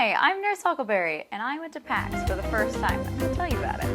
Hi, I'm Nurse Huckleberry, and I went to PAX for the first time. I'm going to tell you about it.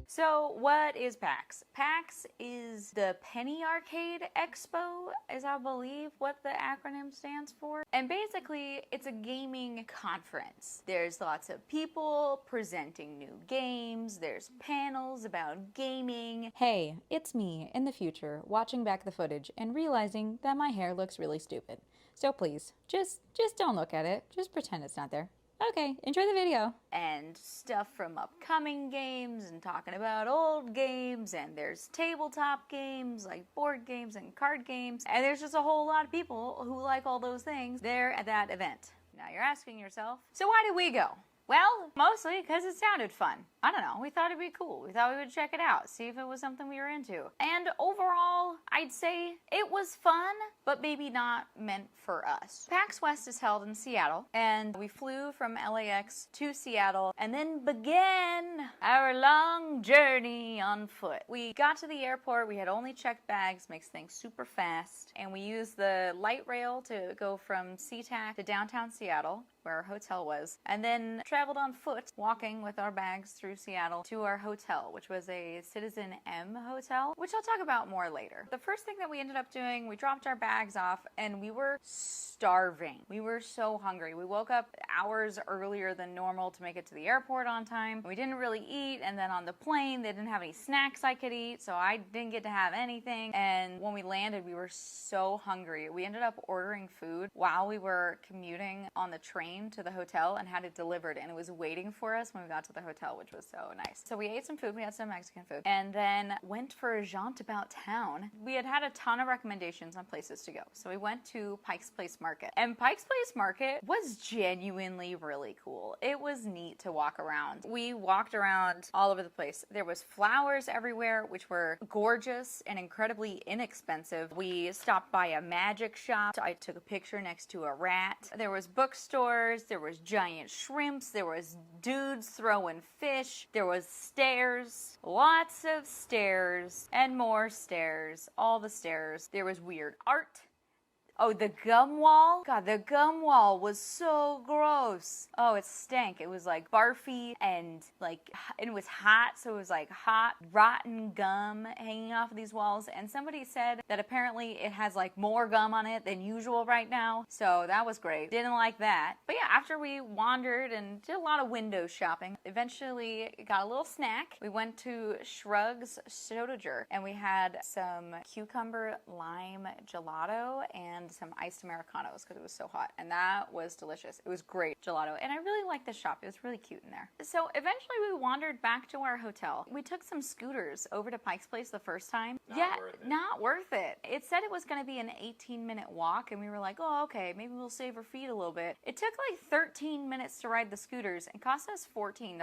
So what is PAX? PAX is the Penny Arcade Expo, is I believe what the acronym stands for. And basically, it's a gaming conference. There's lots of people presenting new games, there's panels about gaming. Hey, it's me, in the future, watching back the footage and realizing that my hair looks really stupid. So please, just don't look at it. Just pretend it's not there. Okay, enjoy the video. And stuff from upcoming games and talking about old games, and there's tabletop games like board games and card games, and there's just a whole lot of people who like all those things there at that event. Now you're asking yourself, so why did we go? Well, mostly because it sounded fun. I don't know, we thought it'd be cool. We thought we would check it out, see if it was something we were into. And overall, I'd say it was fun, but maybe not meant for us. PAX West is held in Seattle, and we flew from LAX to Seattle and then began our long journey on foot. We got to the airport, we had only checked bags, makes things super fast, and we used the light rail to go from SeaTac to downtown Seattle, where our hotel was, and then traveled on foot, walking with our bags through Seattle to our hotel, which was a Citizen M hotel, which I'll talk about more later. The first thing that we ended up doing, we dropped our bags off, and we were starving. We were so hungry. We woke up hours earlier than normal to make it to the airport on time. We didn't really eat, and then on the plane, they didn't have any snacks I could eat, so I didn't get to have anything, and when we landed, we were so hungry. We ended up ordering food while we were commuting on the train to the hotel and had it delivered, and it was waiting for us when we got to the hotel, which was so nice. So we ate some food, we had some Mexican food, and then went for a jaunt about town. We had a ton of recommendations on places to go. So we went to Pike's Place Market, and Pike's Place Market was genuinely really cool. It was neat to walk around. We walked around all over the place. There was flowers everywhere, which were gorgeous and incredibly inexpensive. We stopped by a magic shop. I took a picture next to a rat. There was bookstores, there was giant shrimps, there was dudes throwing fish, there was stairs, lots of stairs, and more stairs, all the stairs. There was weird art. Oh, the gum wall? God, the gum wall was so gross. Oh, it stank. It was like barfy and it was hot, so it was like hot, rotten gum hanging off of these walls. And somebody said that apparently it has like more gum on it than usual right now. So that was great. Didn't like that. But yeah, after we wandered and did a lot of window shopping, eventually got a little snack. We went to Shrug's Soda Jerk, and we had some cucumber lime gelato and some iced Americanos because it was so hot, and that was delicious. It was great gelato, and I really liked the shop. It was really cute in there. So eventually we wandered back to our hotel. We took some scooters over to Pike's Place the first time. Not worth it. It said it was going to be an 18-minute walk, and we were like, oh, okay, maybe we'll save our feet a little bit. It took like 13 minutes to ride the scooters and cost us $14.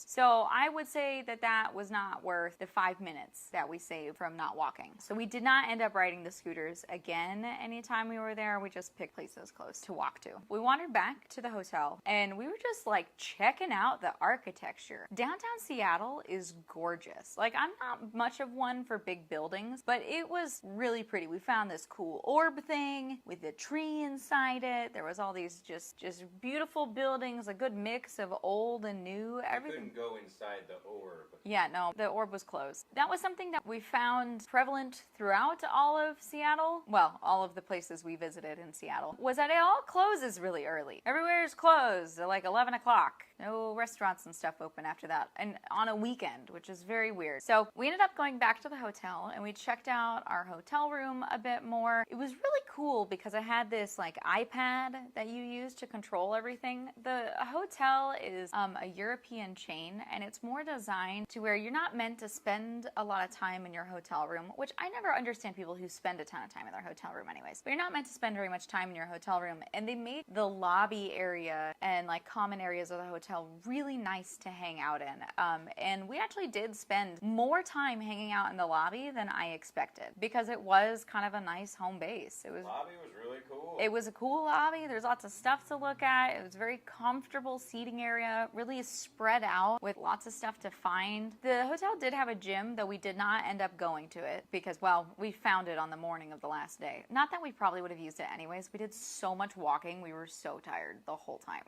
So I would say that that was not worth the 5 minutes that we saved from not walking. So we did not end up riding the scooters again anytime we were there. We just picked places close to walk to. We wandered back to the hotel, and we were just like checking out the architecture. Downtown Seattle is gorgeous. Like, I'm not much of one for big buildings, but it was really pretty. We found this cool orb thing with a tree inside it. There was all these just beautiful buildings, a good mix of old and new. Everything. You couldn't go inside the orb. Yeah, no, the orb was closed. That was something that we found prevalent throughout all of Seattle. Well, all of the places we visited in Seattle, was that it all closes really early. Everywhere is closed at like 11 o'clock. No restaurants and stuff open after that, and on a weekend, which is very weird. So we ended up going back to the hotel, and we checked out our hotel room a bit more. It was really cool because I had this like iPad that you use to control everything. The hotel is a European chain, and it's more designed to where you're not meant to spend a lot of time in your hotel room, which I never understand people who spend a ton of time in their hotel room anyways. But you're not meant to spend very much time in your hotel room, and they made the lobby area and like common areas of the hotel really nice to hang out in. And we actually did spend more time hanging out in the lobby than I expected because it was kind of a nice home base. The lobby was really cool. It was a cool lobby. There's lots of stuff to look at. It was a very comfortable seating area, really spread out with lots of stuff to find. The hotel did have a gym, though we did not end up going to it because, well, we found it on the morning of the last day. Not that we probably would have used it anyways. We did so much walking. We were so tired the whole time.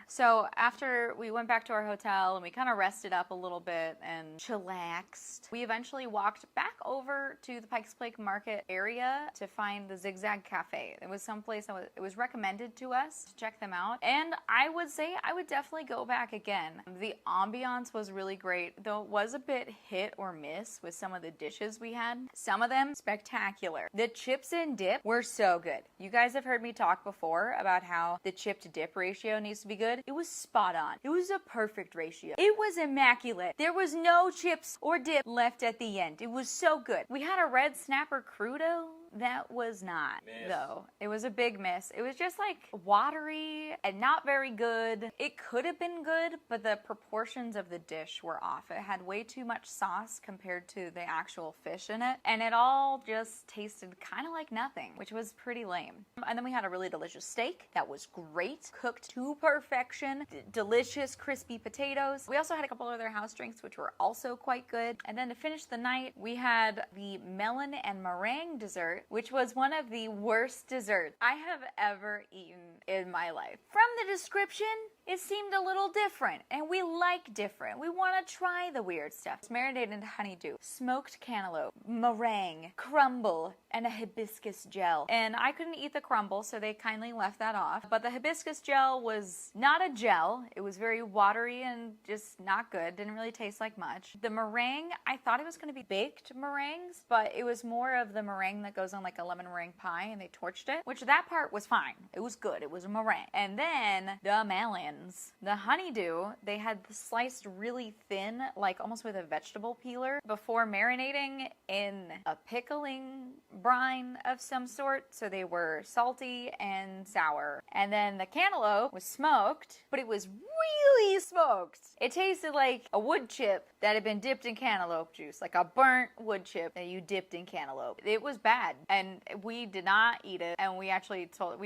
So after we went back to our hotel and we kind of rested up a little bit and chillaxed, we eventually walked back over to the Pike's Place Market area to find the Zigzag Cafe. It was someplace that it was recommended to us to check them out. And I would say I would definitely go back again. The ambiance was really great, though it was a bit hit or miss with some of the dishes we had. Some of them spectacular. The chips and dip were so good. You guys have heard me talk before about how the chip to dip ratio needs to be good. It was spot on. It was a perfect ratio. It was immaculate. There was no chips or dip left at the end. It was so good. We had a red snapper crudo. That was not, though. It was a big miss. It was just like watery and not very good. It could have been good, but the proportions of the dish were off. It had way too much sauce compared to the actual fish in it, and it all just tasted kind of like nothing, which was pretty lame. And then we had a really delicious steak that was great, cooked to perfection, delicious crispy potatoes. We also had a couple other house drinks, which were also quite good. And then to finish the night, we had the melon and meringue dessert, which was one of the worst desserts I have ever eaten in my life. From the description, it seemed a little different, and we like different. We want to try the weird stuff. It's marinated in honeydew, smoked cantaloupe, meringue, crumble, and a hibiscus gel. And I couldn't eat the crumble, so they kindly left that off. But the hibiscus gel was not a gel. It was very watery and just not good. Didn't really taste like much. The meringue, I thought it was going to be baked meringues, but it was more of the meringue that goes on like a lemon meringue pie, and they torched it, which that part was fine. It was good. It was a meringue. And then the melons. The honeydew, they had sliced really thin, like almost with a vegetable peeler, before marinating in a pickling brine of some sort, so they were salty and sour. And then the cantaloupe was smoked, but it was really smoked. It tasted like a wood chip that had been dipped in cantaloupe juice, like a burnt wood chip that you dipped in cantaloupe. It was bad, and we did not eat it, and we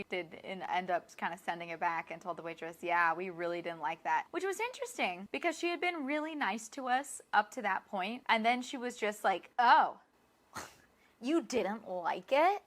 did end up kind of sending it back and told the waitress, yeah, we really didn't like that, which was interesting because she had been really nice to us up to that point, and then she was just like, oh, you didn't like it?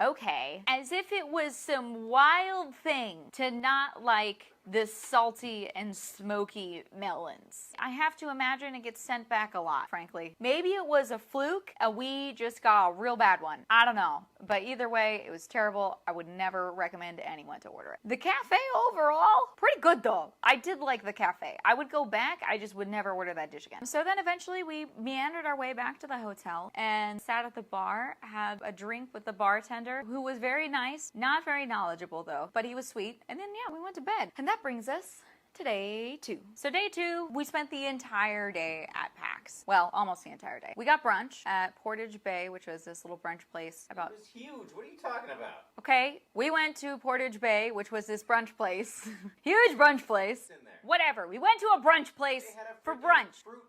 Okay. As if it was some wild thing to not like the salty and smoky melons. I have to imagine it gets sent back a lot, frankly. Maybe it was a fluke and we just got a real bad one. I don't know. But either way, it was terrible. I would never recommend anyone to order it. The cafe overall, pretty good though. I did like the cafe. I would go back. I just would never order that dish again. So then eventually we meandered our way back to the hotel and sat at the bar, had a drink with the bartender who was very nice, not very knowledgeable though, but he was sweet. And then yeah, we went to bed. And that brings us to day 2. So day 2, we spent the entire day at PAX. Well, almost the entire day. We got brunch at Portage Bay, which was this little brunch place about... It was huge. What are you talking about? Okay, we went to Portage Bay, which was this brunch place. Huge brunch place. What's in there? Whatever. We went to a brunch place They had a for freaking brunch. fruit.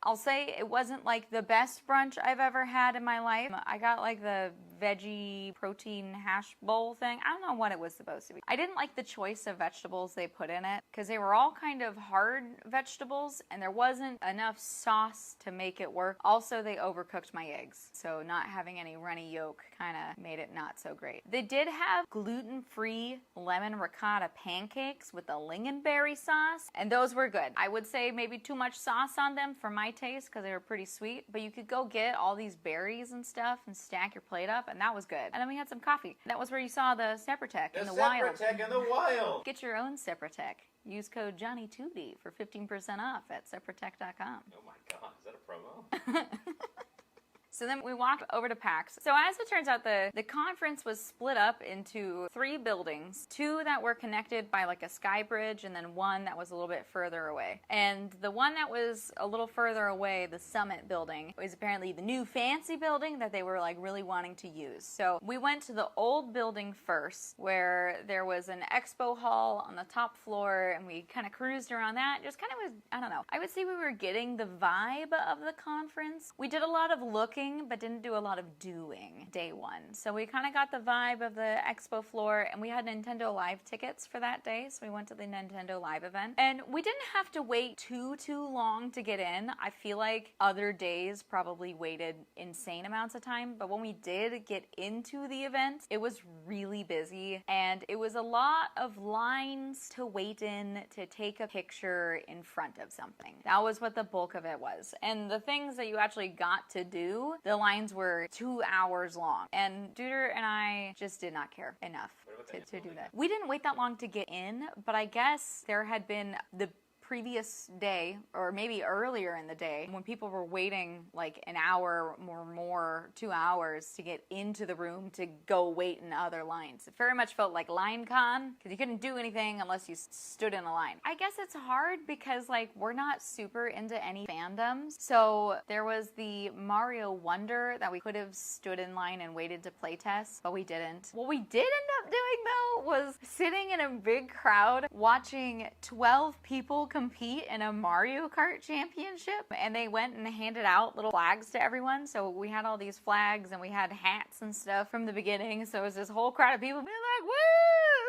I'll say it wasn't like the best brunch I've ever had in my life. I got like the veggie protein hash bowl thing. I don't know what it was supposed to be. I didn't like the choice of vegetables they put in it because they were all kind of hard vegetables and there wasn't enough sauce to make it work. Also, they overcooked my eggs, so not having any runny yolk kind of made it not so great. They did have gluten-free lemon ricotta pancakes with the lingonberry sauce, and those were good. I would say maybe too much sauce on them for my taste because they were pretty sweet, but you could go get all these berries and stuff and stack your plate up, and that was good. And then we had some coffee. That was where you saw the Sepratech in the wild. The Sepratech in the wild. Get your own Sepratech. Use code Johnny2D for 15% off at sepratech.com. Oh my god, is that a promo? So then we walked over to PAX. So as it turns out, the conference was split up into 3 buildings, 2 that were connected by like a sky bridge, and then 1 that was a little bit further away. And the one that was a little further away, the Summit building, was apparently the new fancy building that they were like really wanting to use. So we went to the old building first, where there was an expo hall on the top floor, and we kind of cruised around that. Just kind of was, I don't know. I would say we were getting the vibe of the conference. We did a lot of looking, but didn't do a lot of doing day 1. So we kind of got the vibe of the expo floor, and we had Nintendo Live tickets for that day, so we went to the Nintendo Live event. And we didn't have to wait too long to get in. I feel like other days probably waited insane amounts of time, but when we did get into the event, it was really busy, and it was a lot of lines to wait in to take a picture in front of something. That was what the bulk of it was. And the things that you actually got to do, the lines were 2 hours long, and Duder and I just did not care enough to do that. We didn't wait that long to get in, but I guess there had been the previous day, or maybe earlier in the day, when people were waiting like an hour or more, 2 hours to get into the room to go wait in other lines. It very much felt like line con, because you couldn't do anything unless you stood in a line. I guess it's hard because like we're not super into any fandoms. So there was the Mario Wonder that we could have stood in line and waited to play test, but we didn't. What we did end up doing though was sitting in a big crowd watching 12 people compete in a Mario Kart championship, and they went and handed out little flags to everyone. So we had all these flags, and we had hats and stuff from the beginning. So it was this whole crowd of people being like, "Woo,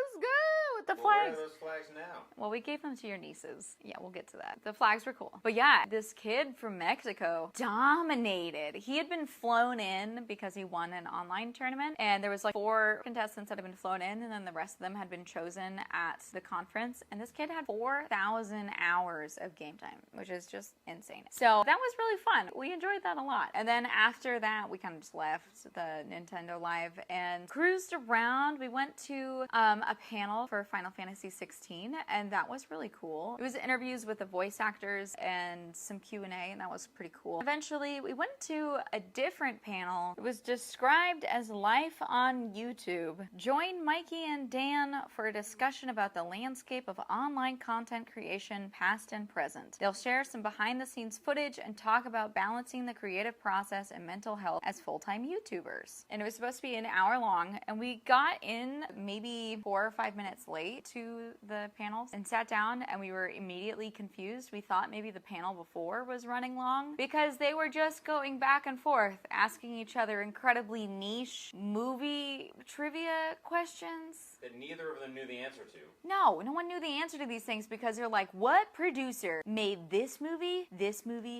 let's go!" with the flags. Where are those flags now? Well, we gave them to your nieces. Yeah, we'll get to that. The flags were cool. But yeah, this kid from Mexico dominated. He had been flown in because he won an online tournament, and there was like 4 contestants that had been flown in, and then the rest of them had been chosen at the conference. And this kid had 4,000 hours of game time, which is just insane. So that was really fun. We enjoyed that a lot. And then after that, we kind of just left the Nintendo Live and cruised around. We went to a panel for Final Fantasy 16, and that was really cool. It was interviews with the voice actors and some Q&A, and that was pretty cool. Eventually, we went to a different panel. It was described as life on YouTube. Join Mikey and Dan for a discussion about the landscape of online content creation, past and present. They'll share some behind-the-scenes footage and talk about balancing the creative process and mental health as full-time YouTubers. And it was supposed to be an hour long, and we got in maybe 4 or 5 minutes late to the panels and sat down, and we were immediately confused. We thought maybe the panel before was running long because they were just going back and forth, asking each other incredibly niche movie trivia questions That neither of them knew the answer to. No one knew the answer to these things because they're like, what producer made this movie,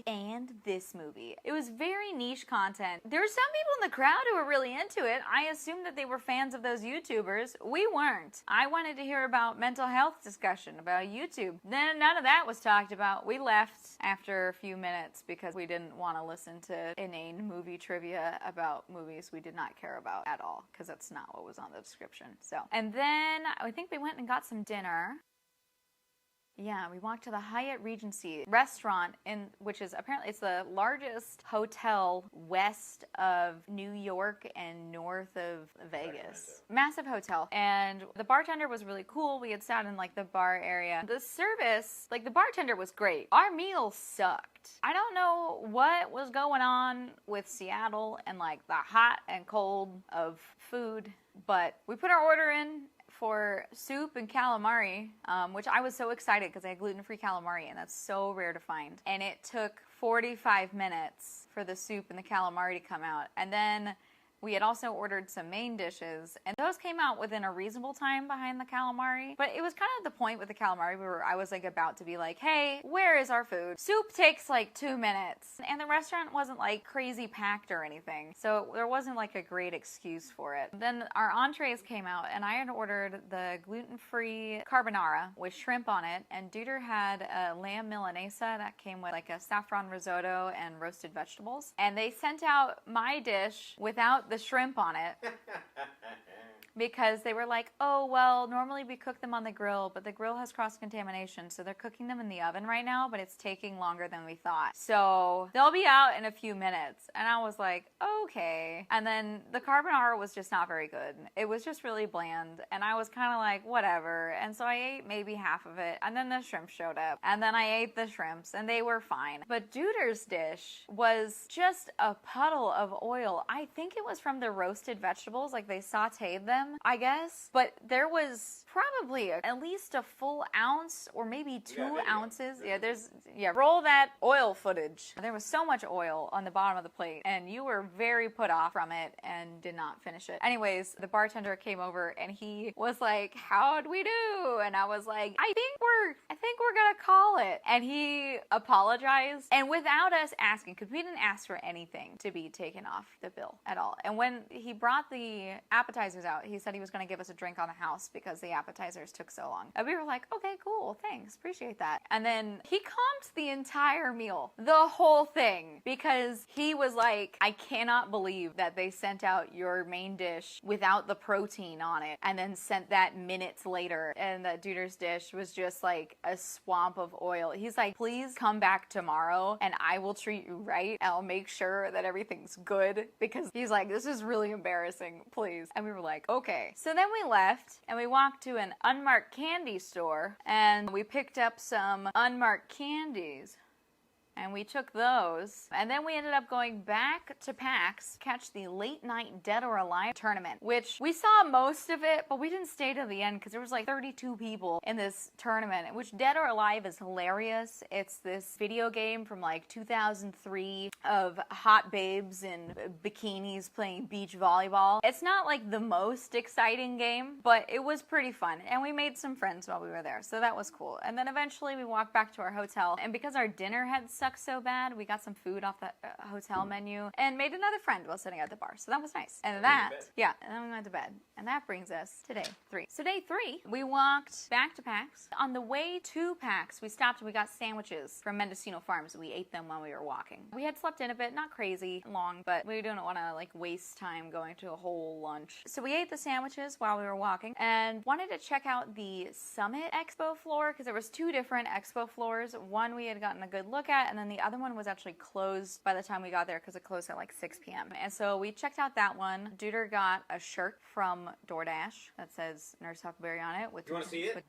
and this movie? It was very niche content. There were some people in the crowd who were really into it. I assumed that they were fans of those YouTubers. We weren't. I wanted to hear about mental health discussion, about YouTube. Then none of that was talked about. We left after a few minutes because we didn't want to listen to inane movie trivia about movies we did not care about at all, because that's not what was on the description. So, and then I think we went and got some dinner. Yeah, we walked to the Hyatt Regency restaurant, which is apparently it's the largest hotel west of New York and north of Vegas. Massive hotel. And the bartender was really cool. We had sat in like the bar area. The service, like the bartender was great. Our meal sucked. I don't know what was going on with Seattle and like the hot and cold of food, but we put our order in for soup and calamari, which I was so excited because I had gluten-free calamari, and that's so rare to find. And it took 45 minutes for the soup and the calamari to come out. And then we had also ordered some main dishes, and those came out within a reasonable time behind the calamari. But it was kind of the point with the calamari where I was like about to be like, hey, where is our food? Soup takes like 2 minutes, and the restaurant wasn't like crazy packed or anything, so there wasn't like a great excuse for it. Then our entrees came out, and I had ordered the gluten-free carbonara with shrimp on it, and Duder had a lamb milanesa that came with like a saffron risotto and roasted vegetables. And they sent out my dish without the shrimp on it. because they were like, oh, well, normally we cook them on the grill, but the grill has cross-contamination, so they're cooking them in the oven right now, but it's taking longer than we thought. So they'll be out in a few minutes. And I was like, okay. And then the carbonara was just not very good. It was just really bland. And I was kind of like, whatever. And so I ate maybe half of it. And then the shrimp showed up. And then I ate the shrimps and they were fine. But Duder's dish was just a puddle of oil. I think it was from the roasted vegetables. Like they sauteed them, I guess. But there was probably at least a full ounce or maybe 2 ounces. Yeah, roll that oil footage. There was so much oil on the bottom of the plate and you were very put off from it and did not finish it. Anyways, the bartender came over and he was like, how'd we do? And I was like, I think we're gonna call it. And he apologized, and without us asking, because we didn't ask for anything to be taken off the bill at all. And when he brought the appetizers out, he said he was gonna give us a drink on the house because the appetizers took so long. And we were like, okay, cool, thanks, appreciate that. And then he comped the entire meal, the whole thing, because he was like, I cannot believe that they sent out your main dish without the protein on it and then sent that minutes later, and the Duder's dish was just like a swamp of oil. He's like, please come back tomorrow and I will treat you right. I'll make sure that everything's good, because he's like, this is really embarrassing, please. And we were like, okay. So then we left and we walked to an unmarked candy store and we picked up some unmarked candies. And we took those. And then we ended up going back to PAX, catch the late night Dead or Alive tournament, which we saw most of it, but we didn't stay till the end because there was like 32 people in this tournament, which Dead or Alive is hilarious. It's this video game from like 2003 of hot babes in bikinis playing beach volleyball. It's not like the most exciting game, but it was pretty fun. And we made some friends while we were there, so that was cool. And then eventually we walked back to our hotel, and because our dinner had sucked so bad, we got some food off the hotel menu and made another friend while sitting at the bar, so that was nice. And then we went to bed. And that brings us to day 3. So day 3, we walked back to PAX. On the way to PAX, we stopped and we got sandwiches from Mendocino Farms. We ate them while we were walking. We had slept in a bit, not crazy long, but we didn't want to like waste time going to a whole lunch. So we ate the sandwiches while we were walking and wanted to check out the Summit Expo floor because there was 2 different expo floors. One we had gotten a good look at, and then the other one was actually closed by the time we got there because it closed at like 6 p.m. And so we checked out that one. Duder got a shirt from DoorDash that says Nurse Huckleberry on it. You want to see it?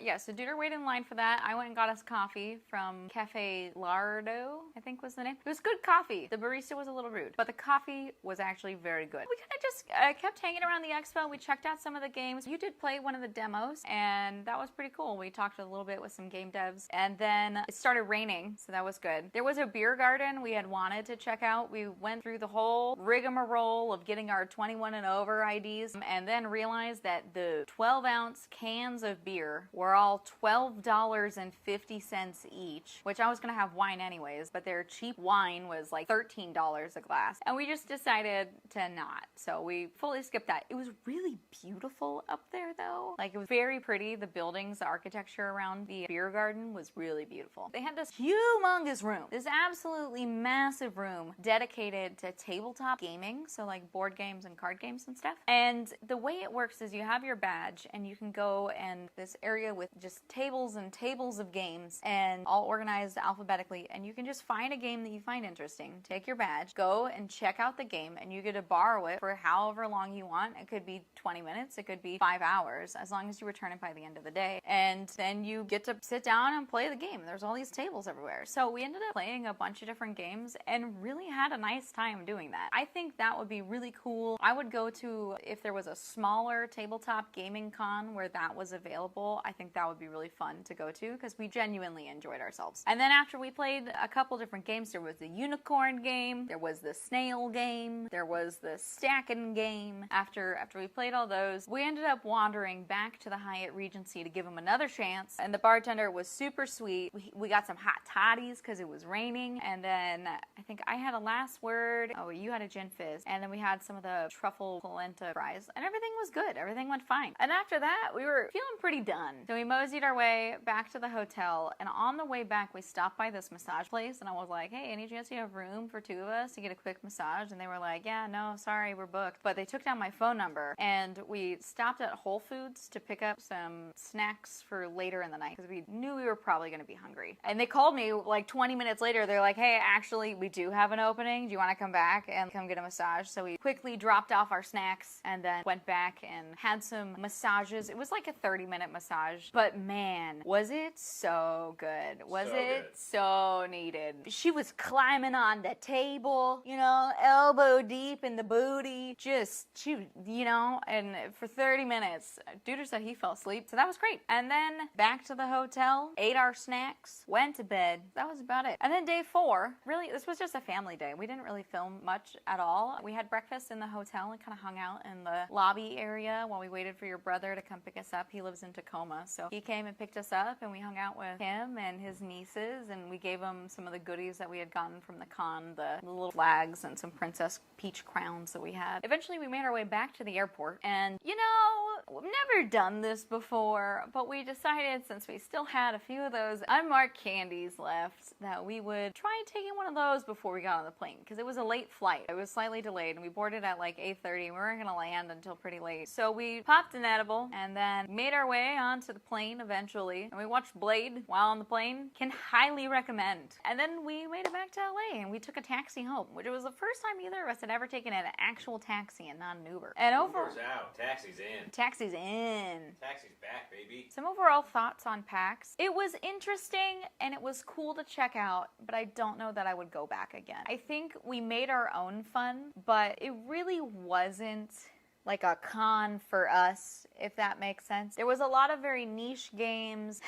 Yeah, so Duder waited in line for that. I went and got us coffee from Cafe Lardo, I think was the name. It was good coffee. The barista was a little rude, but the coffee was actually very good. We kind of just kept hanging around the expo. We checked out some of the games. You did play one of the demos, and that was pretty cool. We talked a little bit with some game devs, and then it started raining, so that was good. There was a beer garden we had wanted to check out. We went through the whole rigmarole of getting our 21 and over IDs, and then realized that the 12-ounce cans of beer were all $12.50 each, which I was gonna have wine anyways, but their cheap wine was like $13 a glass, and we just decided to not. So we fully skipped that. It was really beautiful up there though. Like, it was very pretty. The buildings, the architecture around the beer garden was really beautiful. They had this humongous room, this absolutely massive room dedicated to tabletop gaming, so like board games and card games and stuff. And the way it works is you have your badge and you can go and this area with just tables and tables of games and all organized alphabetically, and you can just find a game that you find interesting, take your badge, go and check out the game, and you get to borrow it for however long you want. It could be 20 minutes, it could be 5 hours, as long as you return it by the end of the day. And then you get to sit down and play the game. There's all these tables everywhere. So we ended up playing a bunch of different games and really had a nice time doing that. I think that would be really cool. I would go to, if there was a smaller tabletop gaming con where that was available, I think that would be really fun to go to because we genuinely enjoyed ourselves. And then after we played a couple different games, there was the unicorn game, there was the snail game, there was the stacking game. After we played all those, we ended up wandering back to the Hyatt Regency to give them another chance, and the bartender was super sweet. We got some hot toddies because it was raining, and then I think I had a last word. Oh, you had a gin fizz, and then we had some of the truffle polenta fries, and everything was good. Everything went fine. And after that, we were feeling pretty done. So we moseyed our way back to the hotel, and on the way back, we stopped by this massage place, and I was like, hey, any chance you have room for 2 of us to get a quick massage? And they were like, yeah, no, sorry, we're booked. But they took down my phone number, and we stopped at Whole Foods to pick up some snacks for later in the night, because we knew we were probably going to be hungry. And they called me like 20 minutes later. They're like, hey, actually, we do have an opening. Do you want to come back and come get a massage? So we quickly dropped off our snacks and then went back and had some massages. It was like a 30-minute massage, but man, was it so good. Was it so needed. She was climbing on the table, you know, elbow deep in the booty, and for 30 minutes, Duder said he fell asleep, so that was great. And then back to the hotel, ate our snacks, went to bed. That was about it. And then day 4, really, this was just a family day. We didn't really film much at all. We had breakfast in the hotel and kind of hung out in the lobby area while we waited for your brother to come pick us up. He lives in Tacoma, so he came and picked us up, and we hung out with him and his nieces, and we gave him some of the goodies that we had gotten from the con, the little flags and some Princess Peach crowns that we had. Eventually, we made our way back to the airport, and you know, we've never done this before, but we decided, since we still had a few of those unmarked candies left, that we would try taking one of those before we got on the plane, because it was a late flight. It was slightly delayed, and we boarded at like 8:30, and we weren't going to land until pretty late. So we popped an edible, and then made our way onto the plane eventually, and we watched Blade while on the plane. Can highly recommend. And then we made it back to LA, and we took a taxi home, which was the first time either of us had ever taken an actual taxi and not an Uber. And Uber's out. Taxi's in. Taxi's in. Taxi's back, baby. Some overall thoughts on PAX. It was interesting, and it was cool to check out, but I don't know that I would go back again. I think we made our own fun, but it really wasn't like a con for us, if that makes sense. There was a lot of very niche games.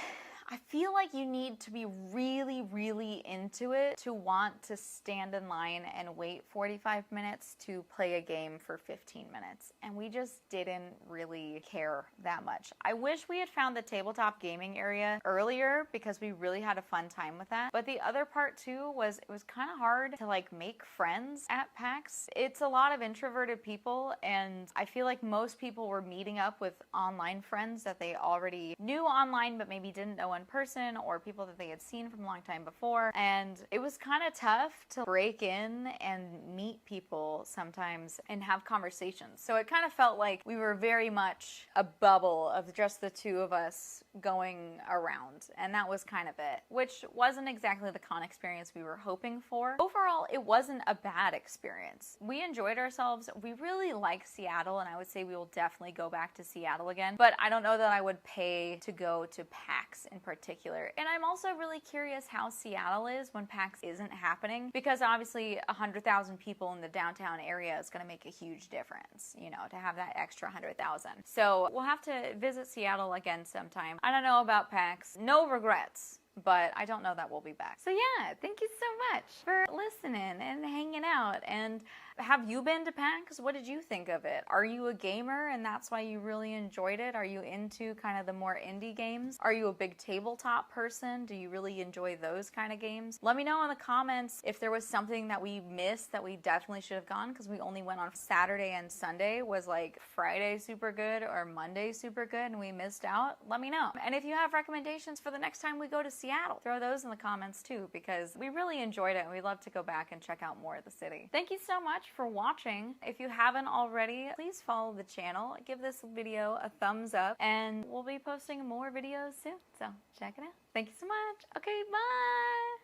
I feel like you need to be really, really into it to want to stand in line and wait 45 minutes to play a game for 15 minutes. And we just didn't really care that much. I wish we had found the tabletop gaming area earlier, because we really had a fun time with that. But the other part too was it was kind of hard to like make friends at PAX. It's a lot of introverted people, and I feel like most people were meeting up with online friends that they already knew online but maybe didn't know in person, or people that they had seen from a long time before. And it was kind of tough to break in and meet people sometimes and have conversations. So it kind of felt like we were very much a bubble of just the 2 of us going around, and that was kind of it, which wasn't exactly the con experience we were hoping for. Overall, it wasn't a bad experience. We enjoyed ourselves. We really like Seattle, and I would say we will definitely go back to Seattle again, but I don't know that I would pay to go to PAX in particular. And I'm also really curious how Seattle is when PAX isn't happening, because obviously 100,000 people in the downtown area is going to make a huge difference, you know, to have that extra 100,000. So we'll have to visit Seattle again sometime. I don't know about PAX. No regrets, but I don't know that we'll be back. So yeah, thank you so much for listening and hanging out. And have you been to PAX? What did you think of it? Are you a gamer and that's why you really enjoyed it? Are you into kind of the more indie games? Are you a big tabletop person? Do you really enjoy those kind of games? Let me know in the comments if there was something that we missed that we definitely should have gone, because we only went on Saturday and Sunday. Was like Friday super good or Monday super good and we missed out? Let me know. And if you have recommendations for the next time we go to Seattle, throw those in the comments too, because we really enjoyed it and we'd love to go back and check out more of the city. Thank you so much for watching. If you haven't already, please follow the channel, give this video a thumbs up, and we'll be posting more videos soon, so check it out. Thank you so much. Okay, bye!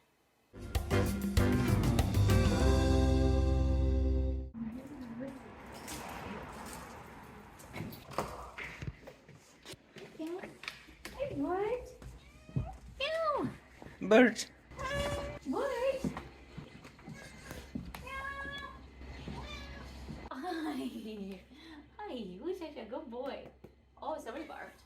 Hey, what? Ew! Bird. What? Hi. Hi, who's such a good boy? Oh, somebody barfed.